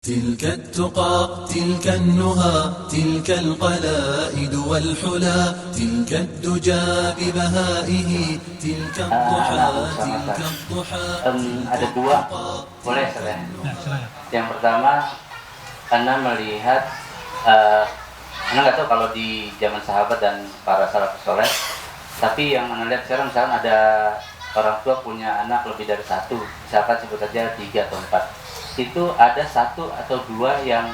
تلك التقى تلك النهى تلك القلائد والحلا تلك الدجى ببهائه تلك الضحى تلك الضحى Ada dua, boleh saya? Yang pertama, Anda melihat, Anda nggak tahu kalau di zaman sahabat dan para salafus soleh, tapi yang Anda lihat sekarang misalkan ada orang tua punya anak lebih dari satu, misalkan sebut saja 3 atau 4, itu ada 1 atau 2 yang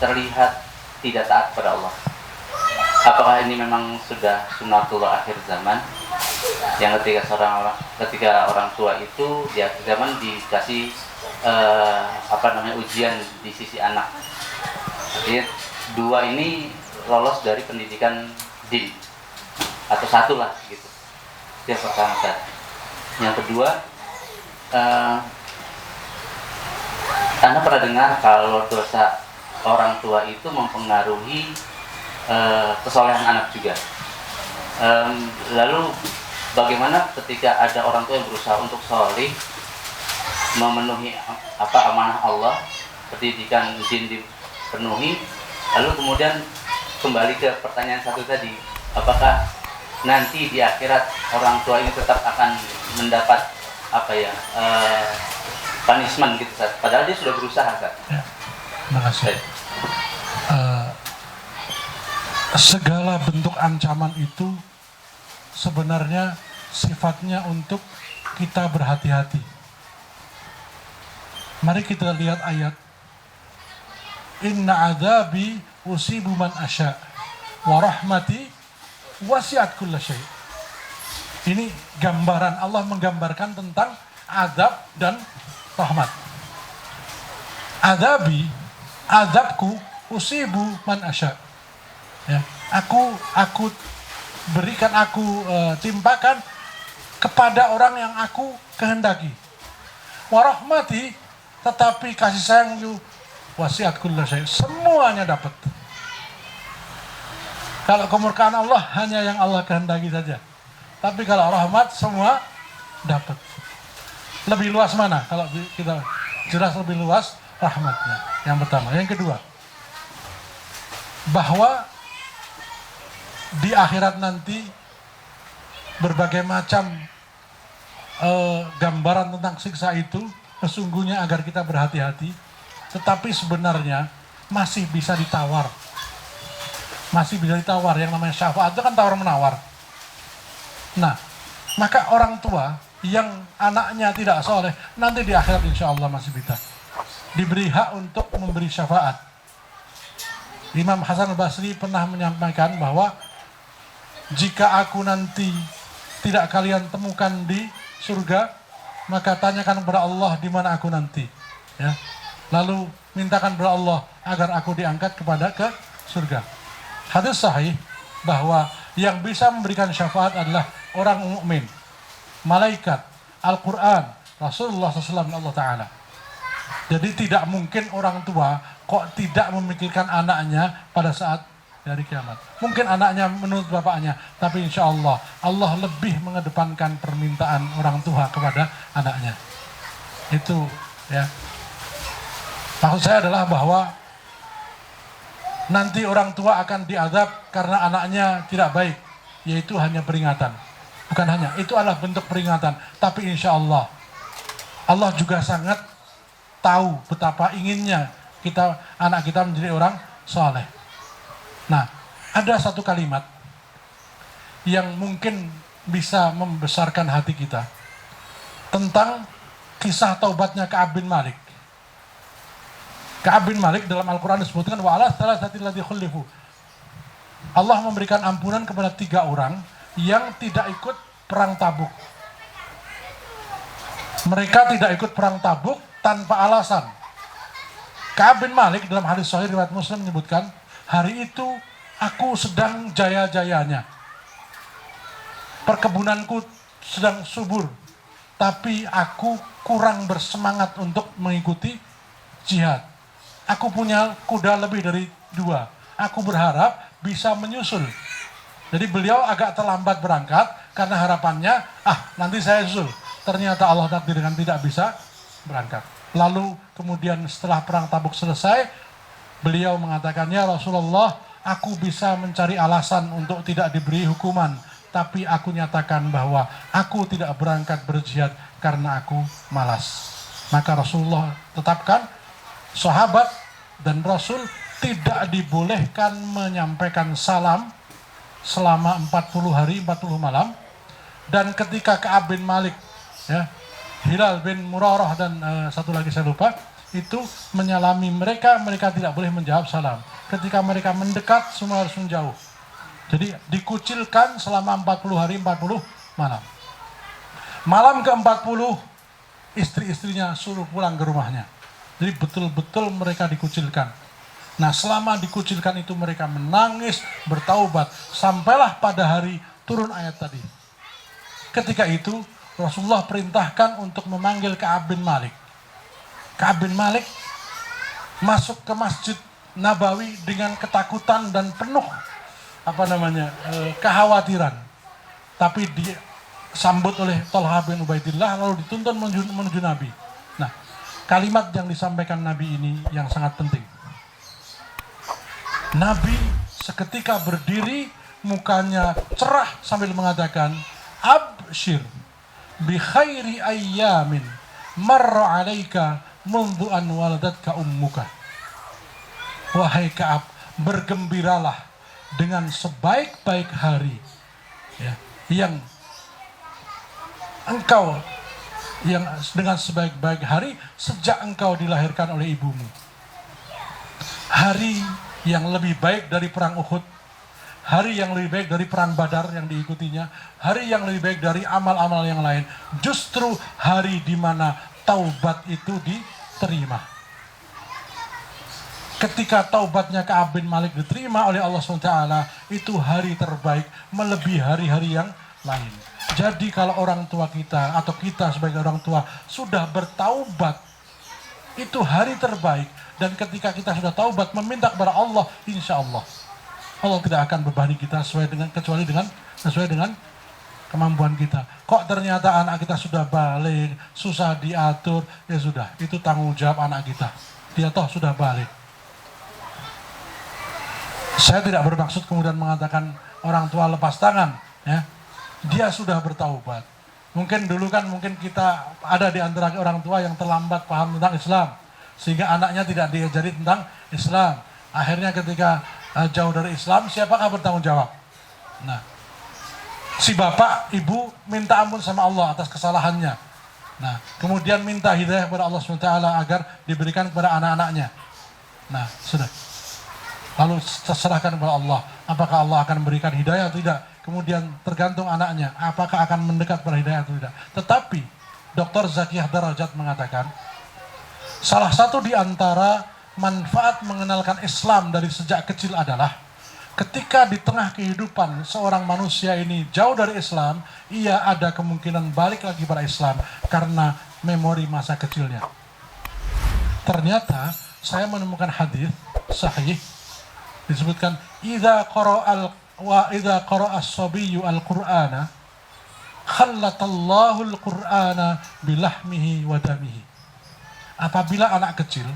terlihat tidak taat kepada Allah. Apakah ini memang sudah sunnatullah akhir zaman, yang ketika orang tua itu di akhir zaman dikasih ujian di sisi anak. Jadi 2 ini lolos dari pendidikan din atau 1 lah gitu. Itu yang pertama. Yang kedua, Anda pernah dengar kalau dosa orang tua itu mempengaruhi kesolehan anak juga. Lalu bagaimana ketika ada orang tua yang berusaha untuk solih, memenuhi amanah Allah, pendidikan din dipenuhi, lalu kemudian kembali ke pertanyaan satu tadi, apakah nanti di akhirat orang tua ini tetap akan mendapat punishment gitu, Ustaz? Padahal dia sudah berusaha, Ustaz. Ya, terima kasih. Segala bentuk ancaman itu sebenarnya sifatnya untuk kita berhati-hati. Mari kita lihat ayat. Inna adzabi usibu man asya wa rahmati wasi'at kulla syai'. Ini gambaran, Allah menggambarkan tentang azab dan rahmat. Azabku usibu man asya. Ya, aku berikan, timpakan kepada orang yang aku kehendaki. Warahmati, tetapi kasih sayang wasiat kulla syai', semuanya dapat. Kalau kemurkaan Allah hanya yang Allah kehendaki saja. Tapi kalau rahmat semua dapat. Lebih luas mana? Kalau kita jelas lebih luas rahmatnya. Yang pertama. Yang kedua, bahwa di akhirat nanti berbagai macam gambaran tentang siksa itu sesungguhnya agar kita berhati-hati, tetapi sebenarnya masih bisa ditawar. Masih bisa ditawar, yang namanya syafaat itu kan tawar-menawar. Nah, maka orang tua yang anaknya tidak soleh, nanti di akhirat insya Allah masih bisa diberi hak untuk memberi syafaat. Imam Hasan al-Basri pernah menyampaikan bahwa jika aku nanti tidak kalian temukan di surga, maka tanyakan kepada Allah di mana aku nanti. Ya. Lalu mintakan kepada Allah agar aku diangkat ke surga. Hadis sahih bahwa yang bisa memberikan syafaat adalah orang mukmin, malaikat, Al-Quran, Rasulullah SAW, Allah Ta'ala. Jadi tidak mungkin orang tua kok tidak memikirkan anaknya pada saat dari kiamat. Mungkin anaknya menurut bapaknya, tapi insya Allah, Allah lebih mengedepankan permintaan orang tua kepada anaknya. Itu ya. Maksud saya adalah bahwa nanti orang tua akan diazab karena anaknya tidak baik, yaitu hanya peringatan. Bukan hanya, itu adalah bentuk peringatan. Tapi insya Allah, Allah juga sangat tahu betapa inginnya anak kita menjadi orang soleh. Nah, ada satu kalimat yang mungkin bisa membesarkan hati kita tentang kisah taubatnya Ka'ab bin Malik. Ka'ab bin Malik dalam Al-Quran disebutkan wa ala thalathati alladzi khulifu. Allah memberikan ampunan kepada 3 orang yang tidak ikut perang Tabuk. Mereka tidak ikut perang Tabuk tanpa alasan. Ka'ab bin Malik dalam hadis sahih riwayat Muslim menyebutkan, hari itu aku sedang jaya-jayanya. Perkebunanku sedang subur, tapi aku kurang bersemangat untuk mengikuti jihad. Aku punya kuda lebih dari 2. Aku berharap bisa menyusul. Jadi beliau agak terlambat berangkat karena harapannya, nanti saya susul. Ternyata Allah takdirkan tidak bisa berangkat. Lalu kemudian setelah perang Tabuk selesai, beliau mengatakan, ya Rasulullah, aku bisa mencari alasan untuk tidak diberi hukuman, tapi aku nyatakan bahwa aku tidak berangkat berjihad karena aku malas. Maka Rasulullah tetapkan sahabat dan Rasul tidak dibolehkan menyampaikan salam selama 40 hari 40 malam. Dan ketika Ka'ab bin Malik, ya, Hilal bin Murarah dan satu lagi saya lupa, itu menyalami mereka tidak boleh menjawab salam. Ketika mereka mendekat, semua harus menjauh. Jadi dikucilkan selama 40 hari 40 malam. Malam ke-40, istri-istrinya suruh pulang ke rumahnya. Jadi betul-betul mereka dikucilkan. Nah, selama dikucilkan itu mereka menangis, bertaubat, sampailah pada hari turun ayat tadi. Ketika itu Rasulullah perintahkan untuk memanggil Ka'ab bin Malik. Ka'ab bin Malik masuk ke Masjid Nabawi dengan ketakutan dan penuh kekhawatiran. Tapi disambut oleh Thalhah bin Ubaidillah lalu dituntun menuju Nabi. Nah, kalimat yang disampaikan Nabi ini yang sangat penting. Nabi seketika berdiri, mukanya cerah sambil mengatakan, Abshir bi khairi ayyamin marra alaika mundu an waladatka ummuka. Wahai Ka'ab, bergembiralah dengan sebaik-baik hari, ya, dengan sebaik-baik hari sejak engkau dilahirkan oleh ibumu. Hari yang lebih baik dari perang Uhud, hari yang lebih baik dari perang Badar yang diikutinya, hari yang lebih baik dari amal-amal yang lain. Justru hari di mana taubat itu diterima. Ketika taubatnya Ka'ab bin Malik diterima oleh Allah SWT, itu hari terbaik melebihi hari-hari yang lain. Jadi kalau orang tua kita atau kita sebagai orang tua sudah bertaubat, itu hari terbaik. Dan ketika kita sudah taubat meminta kepada Allah, insya Allah Allah tidak akan bebani kita kecuali dengan kemampuan kita. Kok ternyata anak kita sudah balik, susah diatur, ya sudah, itu tanggung jawab anak kita. Dia toh sudah balik. Saya tidak bermaksud kemudian mengatakan orang tua lepas tangan, ya. Dia sudah bertaubat. Mungkin dulu mungkin kita ada di antara orang tua yang terlambat paham tentang Islam, sehingga anaknya tidak diajari tentang Islam. Akhirnya ketika jauh dari Islam, siapakah bertanggung jawab? Nah, si bapak, ibu minta ampun sama Allah atas kesalahannya. Nah, kemudian minta hidayah kepada Allah SWT agar diberikan kepada anak-anaknya. Nah, sudah. Lalu terserahkan kepada Allah. Apakah Allah akan memberikan hidayah atau tidak? Kemudian tergantung anaknya. Apakah akan mendekat pada hidayah atau tidak? Tetapi, Dr. Zakiyah Darajat mengatakan, salah satu di antara manfaat mengenalkan Islam dari sejak kecil adalah ketika di tengah kehidupan seorang manusia ini jauh dari Islam, ia ada kemungkinan balik lagi pada Islam karena memori masa kecilnya. Ternyata saya menemukan hadis sahih disebutkan idza qara'a as-sabiyyu al-Qur'ana khallatallahu al-Qur'ana bilahmihi wa damihi. Apabila anak kecil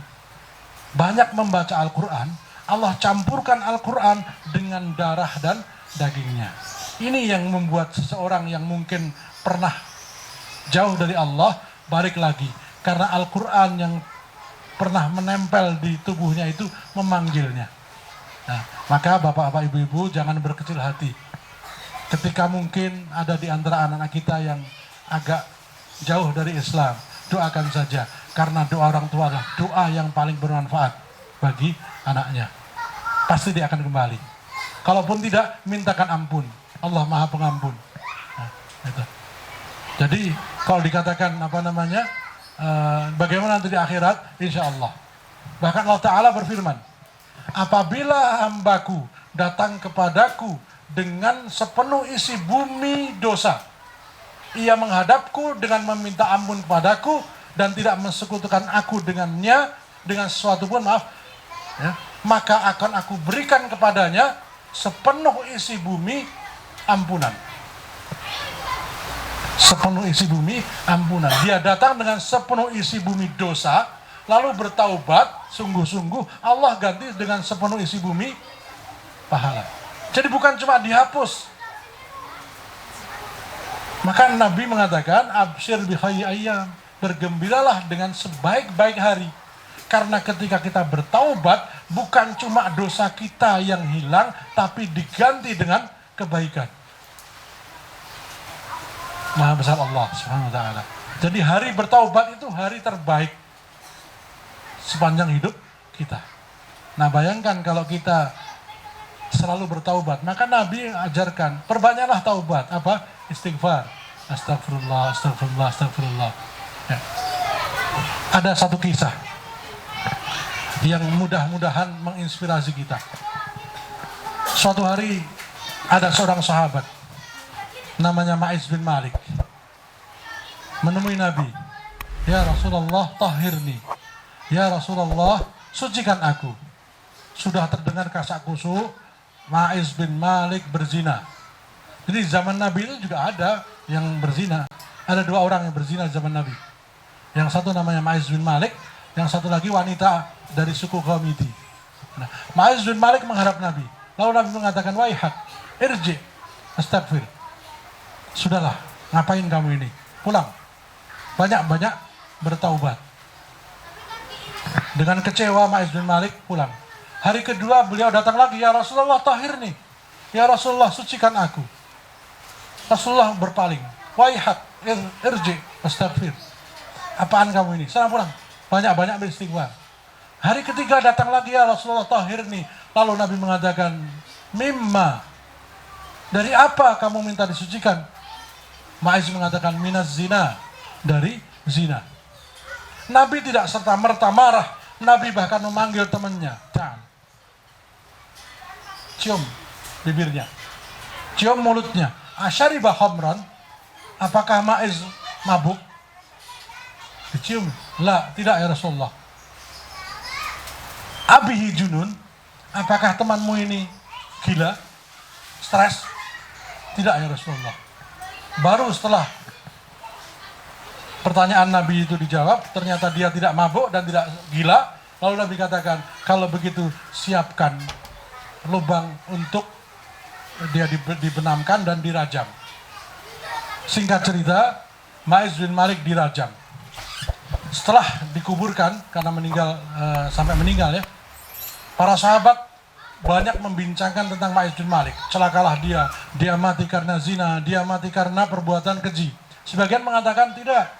banyak membaca Al-Quran, Allah campurkan Al-Quran dengan darah dan dagingnya. Ini yang membuat seseorang yang mungkin pernah jauh dari Allah balik lagi. Karena Al-Quran yang pernah menempel di tubuhnya itu memanggilnya. Nah, maka bapak-bapak, ibu-ibu jangan berkecil hati. Ketika mungkin ada di antara anak-anak kita yang agak jauh dari Islam, doakan saja. Karena doa orang tua adalah doa yang paling bermanfaat bagi anaknya. Pasti dia akan kembali. Kalaupun tidak, mintakan ampun. Allah Maha Pengampun. Nah, itu. Jadi kalau dikatakan bagaimana nanti di akhirat, insya Allah. Bahkan Allah Ta'ala berfirman, apabila hambaku datang kepadaku dengan sepenuh isi bumi dosa, ia menghadapku dengan meminta ampun kepadaku dan tidak mensekutukan aku dengannya dengan sesuatu pun, ya, maka akan aku berikan kepadanya sepenuh isi bumi ampunan. sepenuh isi bumi ampunan. Dia datang dengan sepenuh isi bumi dosa, lalu bertaubat sungguh-sungguh, Allah ganti dengan sepenuh isi bumi pahala. Jadi bukan cuma dihapus. Maka Nabi mengatakan, absyir bi khayri ayyam, bergembiralah dengan sebaik-baik hari. Karena ketika kita bertaubat, bukan cuma dosa kita yang hilang, tapi diganti dengan kebaikan. Maha besar Allah Subhanahu wa taala. Jadi hari bertaubat itu hari terbaik sepanjang hidup kita. Nah, bayangkan kalau kita selalu bertaubat, maka Nabi ajarkan, perbanyaklah taubat. Apa? Istighfar. Astagfirullah, astagfirullah, astagfirullah. Ya. Ada satu kisah yang mudah-mudahan menginspirasi kita. Suatu hari ada seorang sahabat namanya Ma'iz bin Malik menemui Nabi. Ya Rasulullah, tahhirni. Ya Rasulullah, sucikan aku. Sudah terdengar kasak kusuk, Ma'iz bin Malik berzina. Jadi zaman Nabi itu juga ada yang berzina. Ada 2 orang yang berzina zaman Nabi. Yang satu namanya Ma'iz bin Malik, yang satu lagi wanita dari suku Ghamidi. Nah, Ma'iz bin Malik menghadap Nabi. Lalu Nabi mengatakan, waihat, irji, astagfir. Sudahlah, ngapain kamu ini? Pulang. Banyak-banyak bertaubat. Dengan kecewa Ma'iz bin Malik pulang. Hari kedua beliau datang lagi, ya Rasulullah, tahhirni. Ya Rasulullah, sucikan aku. Rasulullah berpaling. Waihat, irji, astagfir. Apaan kamu ini? Sana pulang. Banyak-banyak beristighfar. Hari ketiga datang lagi, ya Rasulullah, tahhirni. Lalu Nabi mengatakan, mimma. Dari apa kamu minta disucikan? Ma'iz mengatakan, minaz zina. Dari zina. Nabi tidak serta-merta marah. Nabi bahkan memanggil temannya. Jangan. Cium bibirnya. Cium mulutnya. Asyaribah khamran. Apakah Ma'iz mabuk? Dicium. La, tidak ya Rasulullah. Abihi junun. Apakah temanmu ini gila? Stres? Tidak ya Rasulullah. Baru setelah pertanyaan Nabi itu dijawab, ternyata dia tidak mabuk dan tidak gila. Lalu Nabi katakan, kalau begitu siapkan lubang untuk dia dibenamkan dan dirajam. Singkat cerita, Ma'iz bin Malik dirajam. Setelah dikuburkan, karena sampai meninggal ya, para sahabat banyak membincangkan tentang Ma'iz bin Malik. Celakalah dia mati karena zina, dia mati karena perbuatan keji. Sebagian mengatakan tidak,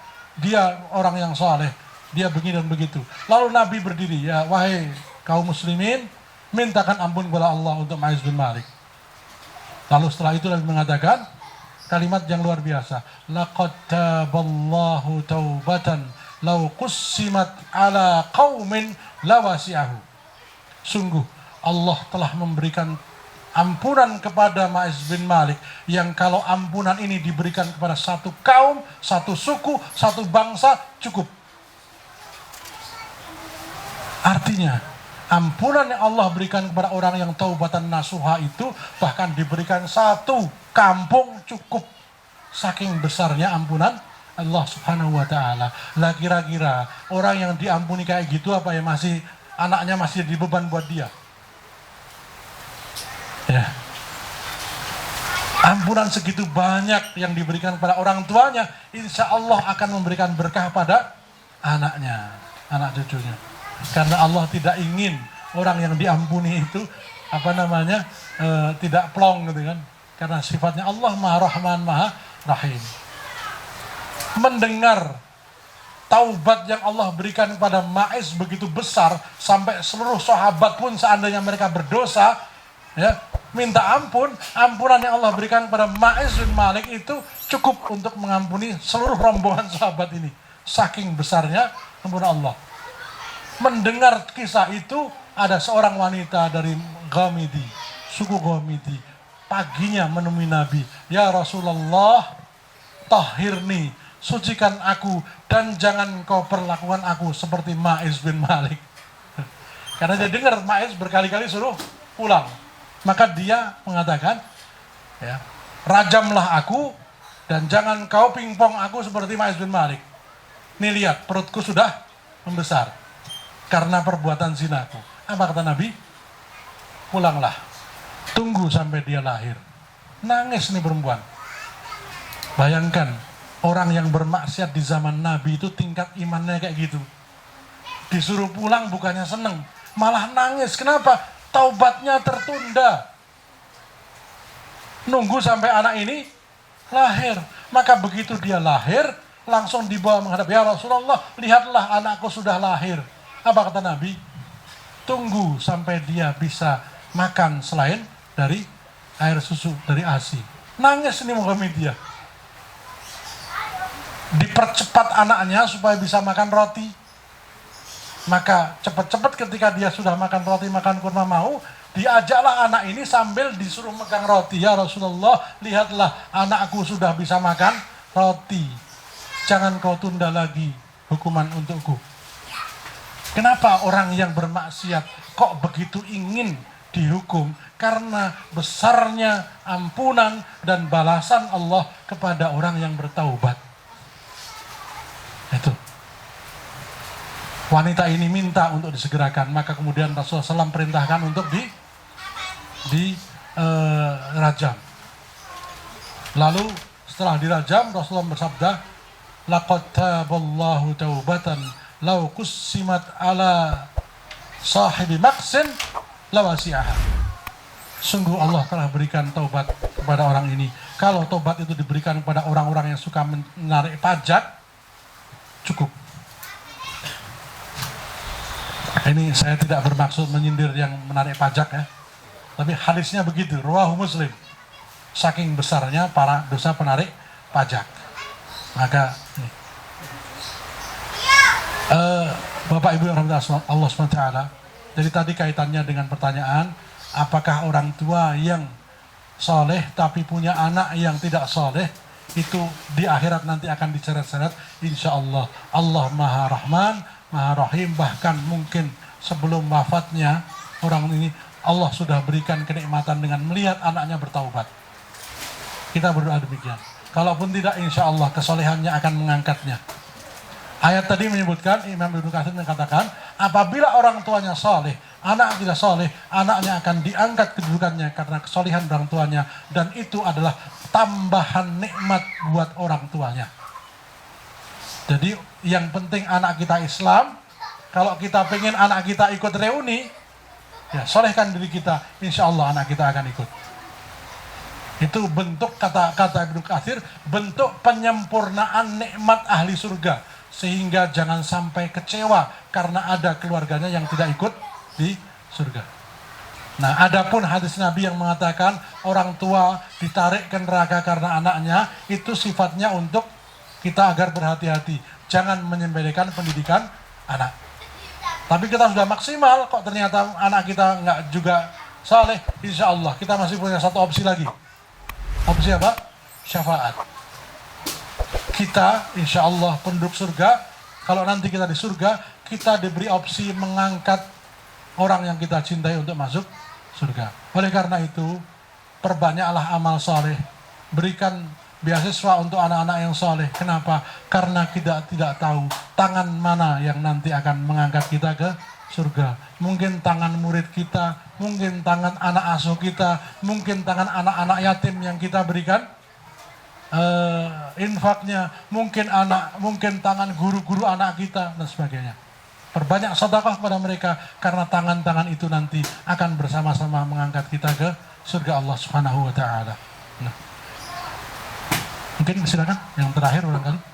dia orang yang saleh, dia begini dan begitu. Lalu Nabi berdiri, ya wahai kaum muslimin, mintakan ampun kepada Allah untuk Ma'iz bin Malik. Lalu setelah itu Nabi mengatakan kalimat yang luar biasa. Laqad taballahu taubatan law qussimat ala qaumin lawasi'ahu. Sungguh Allah telah memberikan ampunan kepada Ma'iz bin Malik yang kalau ampunan ini diberikan kepada satu kaum, satu suku, satu bangsa cukup. Artinya ampunan yang Allah berikan kepada orang yang taubatan nasuha itu bahkan diberikan satu kampung cukup. Saking besarnya ampunan Allah Subhanahu wa taala. Lah kira-kira orang yang diampuni kayak gitu apa ya, anaknya masih dibeban buat dia? Ya. Ampunan segitu banyak yang diberikan kepada orang tuanya, insya Allah akan memberikan berkah pada anaknya, anak cucunya. Karena Allah tidak ingin orang yang diampuni itu tidak plong gitu kan. Karena sifatnya Allah Maha Rahman, Maha Rahim. Mendengar taubat yang Allah berikan kepada Ma'iz begitu besar, sampai seluruh sahabat pun seandainya mereka berdosa, ya, minta ampunan yang Allah berikan kepada Ma'iz bin Malik itu cukup untuk mengampuni seluruh rombongan sahabat ini. Saking besarnya ampunan Allah. Mendengar kisah itu, ada seorang wanita dari Ghamidi, suku Ghamidi, paginya menemui Nabi. Ya Rasulullah, tahhirni, sucikan aku, dan jangan kau perlakukan aku seperti Ma'iz bin Malik. Karena dia dengar Ma'iz berkali-kali suruh pulang. Maka dia mengatakan, ya, rajamlah aku Dan jangan kau pingpong aku seperti Ma'is bin Malik. Nih lihat, perutku sudah membesar karena perbuatan zinaku. Apa kata Nabi? Pulanglah, tunggu sampai dia lahir. Nangis nih perempuan. Bayangkan, orang yang bermaksiat di zaman Nabi itu tingkat imannya kayak gitu. Disuruh pulang bukannya seneng, malah nangis. Kenapa? Taubatnya tertunda. Nunggu sampai anak ini lahir. Maka begitu dia lahir, langsung dibawa menghadap, ya Rasulullah, lihatlah anakku sudah lahir. Apa kata Nabi? Tunggu sampai dia bisa makan selain dari air susu, dari ASI. Nangis ini Muhammadiyah. Dipercepat anaknya supaya bisa makan roti. Maka cepat-cepat ketika dia sudah makan roti, makan kurma mau, diajaklah anak ini sambil disuruh megang roti. Ya Rasulullah, lihatlah anakku sudah bisa makan roti. Jangan kau tunda lagi hukuman untukku. Kenapa orang yang bermaksiat kok begitu ingin dihukum? Karena besarnya ampunan dan balasan Allah kepada orang yang bertaubat. Itu. Wanita ini minta untuk disegerakan, maka kemudian Rasulullah SAW perintahkan untuk dirajam. Lalu setelah dirajam, Rasulullah bersabda, laqad taballahu taubatan law kussimat ala sahibi maqsin lawasi'aha. Sungguh Allah telah berikan taubat kepada orang ini. Kalau taubat itu diberikan kepada orang-orang yang suka menarik pajak, cukup. Ini saya tidak bermaksud menyindir yang menarik pajak ya. Tapi hadisnya begitu, rawahu Muslim. Saking besarnya para dosa penarik pajak. Maka Bapak Ibu yang rahmati Allah SWT. Jadi tadi kaitannya dengan pertanyaan, apakah orang tua yang soleh tapi punya anak yang tidak soleh, itu di akhirat nanti akan diseret-seret? Insya Allah. Allah Maha Rahman, Maha Rahim. Bahkan mungkin sebelum wafatnya orang ini, Allah sudah berikan kenikmatan dengan melihat anaknya bertaubat. Kita berdoa demikian. Kalaupun tidak, insya Allah kesolehannya akan mengangkatnya. Ayat tadi menyebutkan, Imam Ibnu Katsir mengatakan, apabila orang tuanya soleh, anak tidak soleh, anaknya akan diangkat kedudukannya karena kesolehan orang tuanya. Dan itu adalah tambahan nikmat buat orang tuanya. Jadi yang penting anak kita Islam. Kalau kita pengen anak kita ikut reuni, ya solehkan diri kita, insya Allah anak kita akan ikut. Itu bentuk, kata Ibnu Katsir, bentuk penyempurnaan nikmat ahli surga. Sehingga jangan sampai kecewa karena ada keluarganya yang tidak ikut di surga. Nah, adapun hadis Nabi yang mengatakan orang tua ditarik ke neraka karena anaknya, itu sifatnya untuk kita agar berhati-hati. Jangan menyembelihkan pendidikan anak. Tapi kita sudah maksimal, kok ternyata anak kita nggak juga saleh, insya Allah kita masih punya satu opsi lagi. Opsi apa? Syafaat. Kita insya Allah penduduk surga, kalau nanti kita di surga, kita diberi opsi mengangkat orang yang kita cintai untuk masuk surga. Oleh karena itu, perbanyaklah amal soleh, berikan beasiswa untuk anak-anak yang soleh. Kenapa? Karena kita tidak tahu tangan mana yang nanti akan mengangkat kita ke surga. Mungkin tangan murid kita, mungkin tangan anak asuh kita, mungkin tangan anak-anak yatim yang kita berikan infaknya, mungkin tangan guru-guru anak kita dan sebagainya. Perbanyak sedekah kepada mereka karena tangan-tangan itu nanti akan bersama-sama mengangkat kita ke surga Allah Subhanahu wa taala. Nah. Mungkin silakan yang terakhir barangkali.